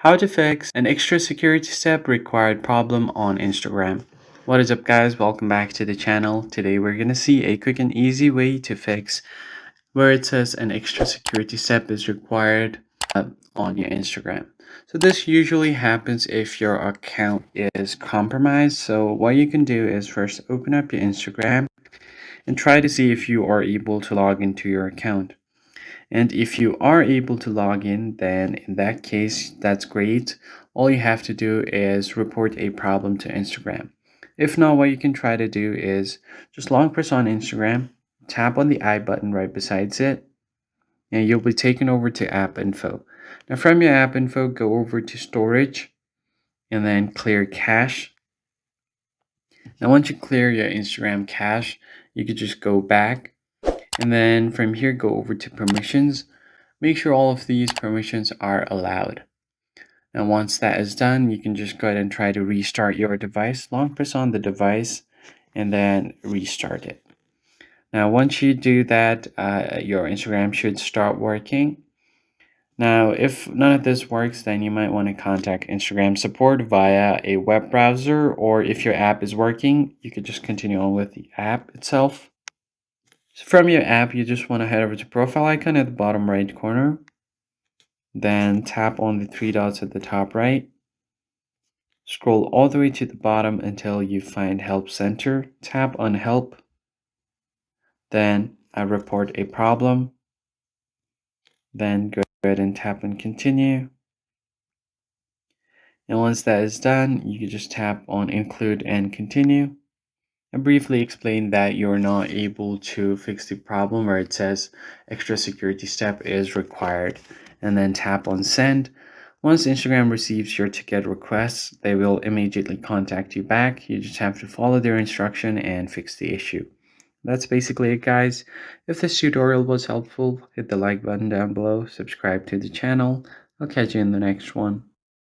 How to fix an extra security step required problem on Instagram. What is up, guys? Welcome back to the channel. Today we're going to see a quick and easy way to fix where it says an extra security step is required on your Instagram. So this usually happens if your account is compromised. So what you can do is first open up your Instagram and try to see if you are able to log into your account. And if you are able to log in, then in that case, that's great. All you have to do is report a problem to Instagram. If not, what you can try to do is just long press on Instagram, tap on the I button right besides it, and you'll be taken over to app info. Now from your app info, go over to storage and then clear cache. Now once you clear your Instagram cache, you could just go back and then from here go over to permissions. Make sure all of these permissions are allowed. And once that is done, you can just go ahead and try to restart your device. Long press on the device and then restart it. Now, once you do that, your Instagram should start working. Now, if none of this works, then you might want to contact Instagram support via a web browser, or if your app is working, you could just continue on with the app itself. So from your app, you just want to head over to profile icon at the bottom right corner. Then tap on the three dots at the top right. Scroll all the way to the bottom until you find Help Center. Tap on Help. Then report a problem. Then go ahead and tap on Continue. And once that is done, you can just tap on Include and Continue. And briefly explain that you're not able to fix the problem where it says extra security step is required. And then tap on Send. Once Instagram receives your ticket requests, they will immediately contact you back. You just have to follow their instruction and fix the issue. That's basically it, guys. If this tutorial was helpful, hit the like button down below, subscribe to the channel. I'll catch you in the next one.